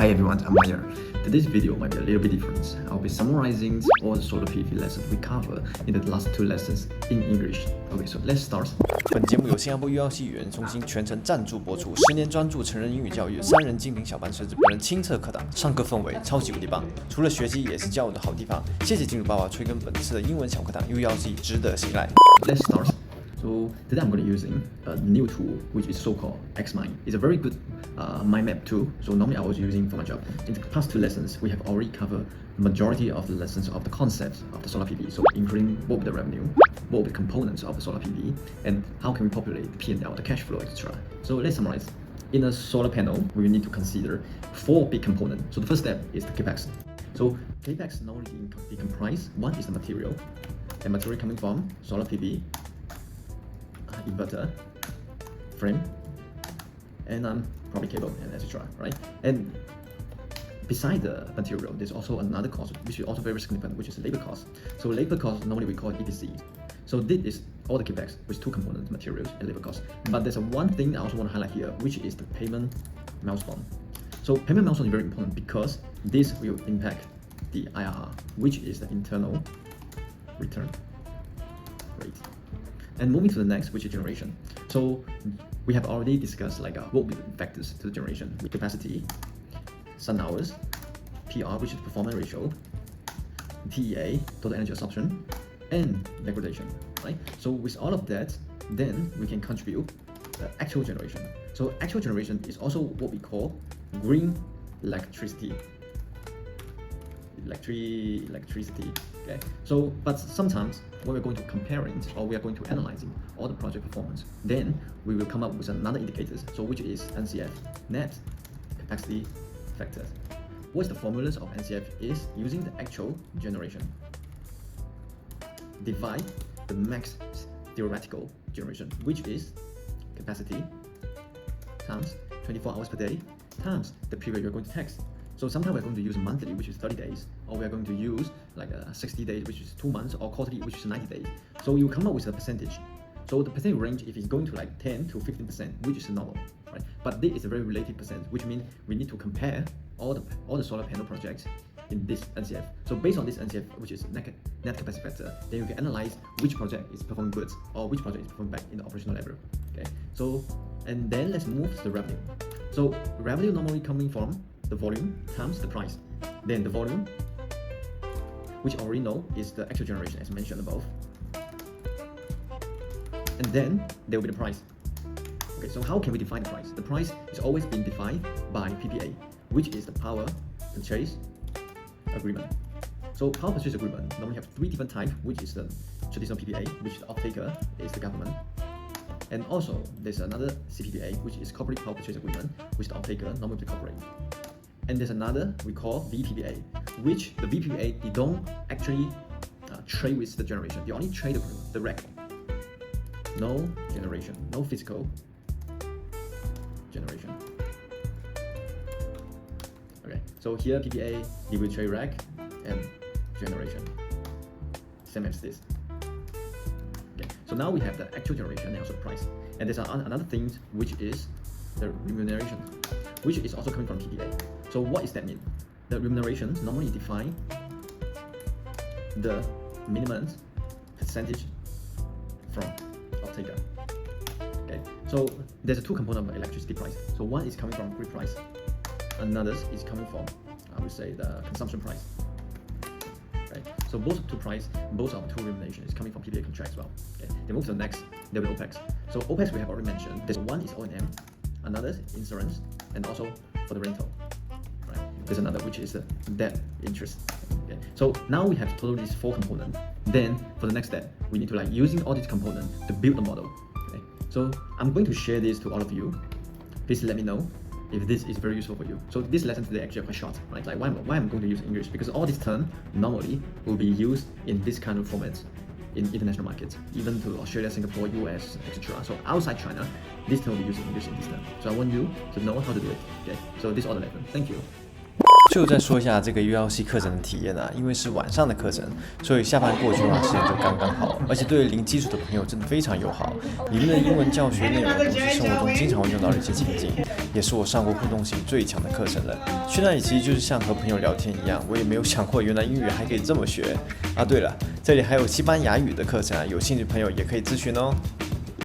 Hi everyone, I'm Maya. Today's video might be a little bit different. I'll be summarizing all the solar PV lessons we covered in the last 2 lessons in English. Okay, so let's start. 本节目由新加坡幼教系语言中心全程赞助播出，10年专注成人英语教育，3人精品小班设置，本人亲测课堂，上课氛围超级无敌棒，除了学习也是教育的好地方。谢谢金主爸爸催更本次的英文小课堂，幼教系值得信赖。Let's start. So today I'm going to be using a new tool which is so-called XMind. It's a very good mind map tool. So normally I was using for my job. In the past 2 lessons, we have already covered the majority of the lessons of the concepts of the solar PV. So including both the revenue, both the components of the solar PV, and how can we populate the P&L, the cash flow, etc. So let's summarize. In a solar panel, we need to consider 4 big components. So the first step is the capex. So capex normally be comprised. One is the material, and material coming from solar PV, inverter, frame, and probably cable and etc. Right? And beside the material, there's also another cost which is also very significant, which is labor cost. So labor cost normally we call it EPC. So this is all the capex with 2 components, materials and labor cost. But there's one thing I also want to highlight here, which is the payment milestone. So payment milestone is very important because this will impact the IRR, which is the internal return rate. And moving to the next, which is generation. So we have already discussed what will be the factors to the generation: capacity, sun hours, PR, which is performance ratio, TEA, total energy absorption, and degradation. Right? So with all of that, then we can contribute the actual generation. So actual generation is also what we call green electricity. Electricity. Okay. So, but sometimes when we're going to comparing or we are going to analyzing all the project performance, then we will come up with another indicators. So which is NCF, net capacity factors. What's the formulas of NCF is using the actual generation. Divide the max theoretical generation, which is capacity times 24 hours per day times the period you're going to tax. So sometimes we're going to use monthly, which is 30 days, or we're going to use 60 days, which is 2 months, or quarterly, which is 90 days. So you come up with a percentage. So the percentage range, if it's going to 10 to 15%, which is normal, right? But this is a very relative percent, which means we need to compare all the solar panel projects in this NCF. So based on this NCF, which is net capacity factor, then you can analyze which project is performing good or which project is performing bad in the operational level. Okay. So and then let's move to the revenue. So revenue normally coming from the volume times the price. Then the volume, which already know is the actual generation as mentioned above. And then there will be the price. Okay, so how can we define the price? The price is always being defined by PPA, which is the power purchase agreement. So power purchase agreement normally have 3 different types, which is the traditional PPA, which the off-taker is the government. And also there's another CPPA, which is corporate power purchase agreement, which the off-taker normally the corporate. And there's another we call VPPA, which the VPPA they don't actually trade with the generation. They only trade the rack. No generation, no physical generation. Okay, so here PPA they will trade rack and generation, same as this. Okay, so now we have the actual generation and also the price. And there's another thing which is the remuneration, which is also coming from PPA. So what does that mean? The remuneration normally define the minimum percentage from off-taker. Okay, so there's 2 components of electricity price. So one is coming from grid price, another is coming from, I would say, the consumption price. Okay, so both of 2 price, both of 2 remuneration is coming from PPA contract as well. Okay, then move to the next, there will be OPEX. So OPEX we have already mentioned. There's one is O&M, another is insurance, and also for the rental. There's another which is the debt interest. Okay. So now we have total these 4 components. Then for the next step, we need to using all these components to build the model. Okay. So I'm going to share this to all of you. Please let me know if this is very useful for you. So this lesson today actually quite short, right? Why I'm going to use English? Because all these terms normally will be used in this kind of format in international markets, even to Australia, Singapore, US, etc. So outside China, this term will be used in English in this term. So I want you to know how to do it. Okay. So this is all the lesson. Thank you. 最后再说一下这个 ULC 课程的体验啊，因为是晚上的课程，所以下班过去的话时间就刚刚好，而且对零基础的朋友真的非常友好。里面的英文教学内容都是生活中经常会用到的一些情景，也是我上过互动性最强的课程了。去那里其实就是像和朋友聊天一样，我也没有想过原来英语还可以这么学啊。对了，这里还有西班牙语的课程啊，有兴趣的朋友也可以咨询哦。